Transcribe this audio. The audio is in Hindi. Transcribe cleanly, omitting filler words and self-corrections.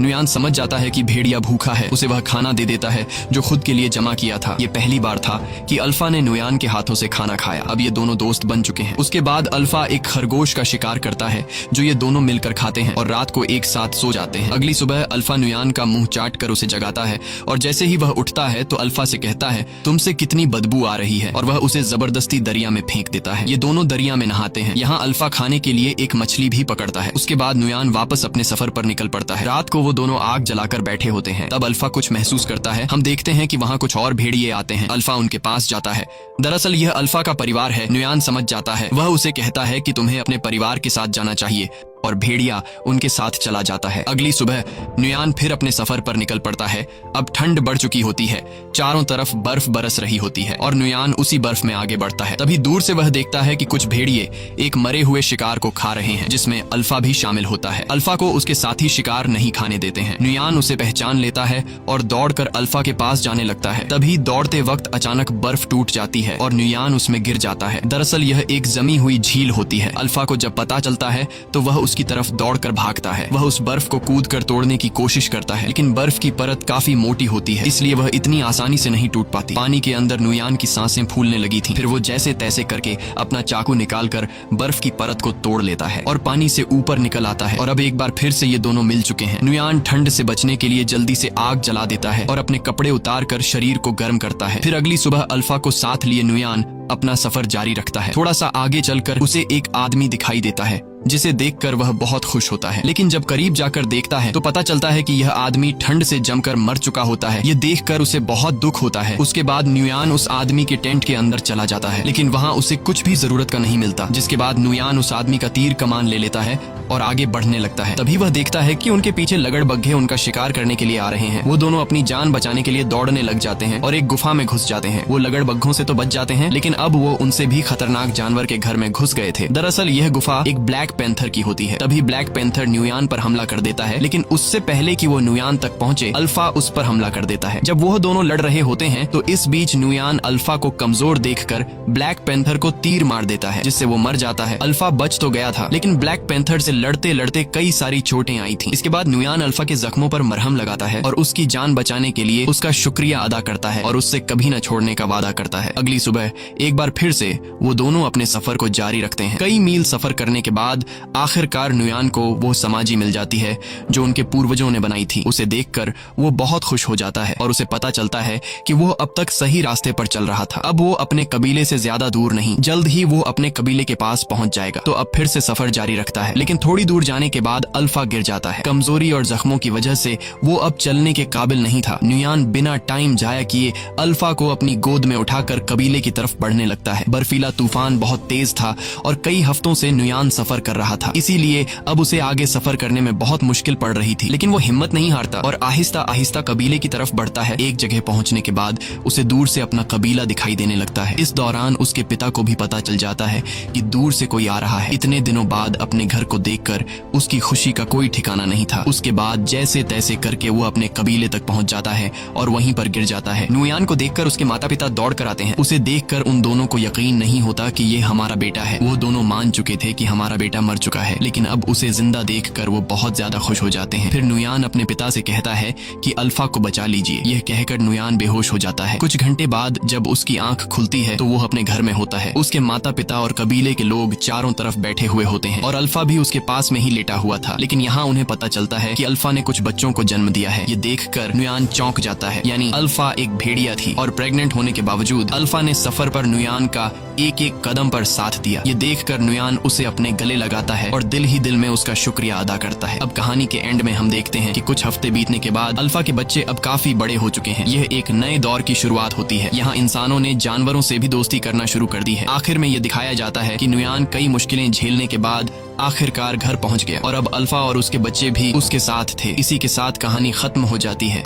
नुयान समझ जाता है कि भेड़िया भूखा है। उसे वह खाना दे देता है जो खुद के लिए जमा किया था। ये पहली बार था कि अल्फा ने नुयान के हाथों से खाना खाया। अब ये दोनों दोस्त बन चुके हैं। उसके बाद अल्फा एक खरगोश का शिकार करता है जो ये दोनों मिलकर खाते हैं और रात को एक साथ सो जाते हैं। अगली सुबह अल्फा नुयान का मुंह चाट कर उसे जगाता है और जैसे ही वह उठता है तो अल्फा से कहता है, तुमसे कितनी बदबू आ रही है, और वह उसे जबरदस्ती दरिया में फेंक देता है। ये दोनों दरिया में नहाते हैं। यहाँ अल्फा खाने के लिए एक मछली भी पकड़ता है। उसके बाद नुयान वापस अपने सफर पर निकल पड़ता है। रात को वो दोनों आग जलाकर बैठे होते हैं। तब अल्फा कुछ महसूस करता है। हम देखते हैं कि वहाँ कुछ और भेड़िए आते हैं। अल्फा उनके पास जाता है। दरअसल यह अल्फा का परिवार है। नुयान समझ जाता है। वह उसे कहता है कि तुम्हें अपने परिवार के साथ जाना चाहिए और भेड़िया उनके साथ चला जाता है। अगली सुबह नुयान फिर अपने सफर पर निकल पड़ता है। अब ठंड बढ़ चुकी होती है। चारों तरफ बर्फ बरस रही होती है और नुयान उसी बर्फ में आगे बढ़ता है। तभी दूर से वह देखता है कि कुछ भेड़िए एक मरे हुए शिकार को खा रहे हैं, जिसमें अल्फा भी शामिल होता है। अल्फा को उसके साथी शिकार नहीं खाने देते हैं। नुयान उसे पहचान लेता है और दौड़कर अल्फा के पास जाने लगता है। तभी दौड़ते वक्त अचानक बर्फ टूट जाती है और नुयान उसमें गिर जाता है। दरअसल यह एक जमी हुई झील होती है। अल्फा को जब पता चलता है तो वह उसकी तरफ दौड़कर भागता है। वह उस बर्फ को कूदकर तोड़ने की कोशिश करता है, लेकिन बर्फ की परत काफी मोटी होती है, इसलिए वह इतनी आसानी से नहीं टूट पाती। पानी के अंदर नुयान की सांसें फूलने लगी थीं। फिर वो जैसे तैसे करके अपना चाकू निकालकर बर्फ की परत को तोड़ लेता है और पानी से ऊपर निकल आता है। और अब एक बार फिर से ये दोनों मिल चुके हैं। नुयान ठंड से बचने के लिए जल्दी से आग जला देता है और अपने कपड़े उतार कर शरीर को गर्म करता है। फिर अगली सुबह अल्फा को साथ लिए नुयान अपना सफर जारी रखता है। थोड़ा सा आगे चलकर उसे एक आदमी दिखाई देता है जिसे देखकर वह बहुत खुश होता है, लेकिन जब करीब जाकर देखता है तो पता चलता है कि यह आदमी ठंड से जमकर मर चुका होता है। ये देखकर उसे बहुत दुख होता है। उसके बाद नुयान उस आदमी के टेंट के अंदर चला जाता है, लेकिन वहाँ उसे कुछ भी जरूरत का नहीं मिलता। जिसके बाद नुयान उस आदमी का तीर कमान ले लेता है और आगे बढ़ने लगता है। तभी वह देखता है कि उनके पीछे लगड़बग्घे उनका शिकार करने के लिए आ रहे हैं। वो दोनों अपनी जान बचाने के लिए दौड़ने लग जाते हैं और एक गुफा में घुस जाते हैं। वो लगड़बग्घों से तो बच जाते हैं, लेकिन अब वो उनसे भी खतरनाक जानवर के घर में घुस गए थे। दरअसल यह गुफा एक ब्लैक पैंथर की होती है। तभी ब्लैक पैंथर नुयान पर हमला कर देता है, लेकिन उससे पहले कि वो नुयान तक पहुंचे अल्फा उस पर हमला कर देता है। जब वो दोनों लड़ रहे होते हैं तो इस बीच नुयान अल्फा को कमजोर देखकर ब्लैक पैंथर को तीर मार देता है, जिससे वो मर जाता है। अल्फा बच तो गया था, लेकिन ब्लैक पैंथर से लड़ते लड़ते कई सारी चोटें आई थी। इसके बाद नुयान अल्फा के जख्मों पर मरहम लगाता है और उसकी जान बचाने के लिए उसका शुक्रिया अदा करता है और उससे कभी न छोड़ने का वादा करता है। अगली सुबह एक बार फिर से वो दोनों अपने सफर को जारी रखते हैं। कई मील सफर करने के बाद आखिरकार नुयान को वो समाधि मिल जाती है जो उनके पूर्वजों ने बनाई थी। उसे देखकर वो बहुत खुश हो जाता है और उसे पता चलता है कि वो अब तक सही रास्ते पर चल रहा था। अब वो अपने कबीले से ज्यादा दूर नहीं, जल्द ही वो अपने कबीले के पास पहुंच जाएगा। तो अब फिर से सफर जारी रखता है, लेकिन थोड़ी दूर जाने के बाद अल्फा गिर जाता है। कमजोरी और जख्मों की वजह से वो अब चलने के काबिल नहीं था। नुयान बिना टाइम जाया किए अल्फा को अपनी गोद में उठाकर कबीले की तरफ बढ़ने लगता है। बर्फीला तूफान बहुत तेज था और कई हफ्तों से नुयान सफर कर रहा था, इसीलिए अब उसे आगे सफर करने में बहुत मुश्किल पड़ रही थी। लेकिन वो हिम्मत नहीं हारता और आहिस्ता आहिस्ता कबीले की तरफ बढ़ता है। एक जगह पहुंचने के बाद उसे दूर से अपना कबीला दिखाई देने लगता है। इस दौरान उसके पिता को भी पता चल जाता है कि दूर से कोई आ रहा है। इतने दिनों बाद अपने घर को देखकर उसकी खुशी का कोई ठिकाना नहीं था। उसके बाद जैसे तैसे करके वो अपने कबीले तक पहुंच जाता है और वहीं पर गिर जाता है। नुयान को देखकर उसके माता पिता दौड़ कर आते हैं। उसे देखकर उन दोनों को यकीन नहीं होता कि ये हमारा बेटा है। वो दोनों मान चुके थे कि हमारा बेटा मर चुका है, लेकिन अब उसे जिंदा देखकर वो बहुत ज्यादा खुश हो जाते हैं। फिर नुयान अपने पिता से कहता है कि अल्फा को बचा लीजिए। यह कहकर नुयान बेहोश हो जाता है। कुछ घंटे बाद जब उसकी आंख खुलती है तो वो अपने घर में होता है। उसके माता पिता और कबीले के लोग चारों तरफ बैठे हुए होते हैं और अल्फा भी उसके पास में ही लेटा हुआ था। लेकिन यहाँ उन्हें पता चलता है कि अल्फा ने कुछ बच्चों को जन्म दिया है। ये देखकर नुयान चौंक जाता है। यानी अल्फा एक भेड़िया थी और प्रेग्नेंट होने के बावजूद अल्फा ने सफर पर नुयान का एक एक कदम पर साथ दिया। ये देखकर नुयान उसे अपने गले लगाता है और दिल ही दिल में उसका शुक्रिया अदा करता है। अब कहानी के एंड में हम देखते हैं कि कुछ हफ्ते बीतने के बाद अल्फा के बच्चे अब काफी बड़े हो चुके हैं। यह एक नए दौर की शुरुआत होती है। यहाँ इंसानों ने जानवरों से भी दोस्ती करना शुरू कर दी है। आखिर में यह दिखाया जाता है कि नुयान कई मुश्किलें झेलने के बाद आखिरकार घर पहुंच गया और अब अल्फा और उसके बच्चे भी उसके साथ थे। इसी के साथ कहानी खत्म हो जाती है।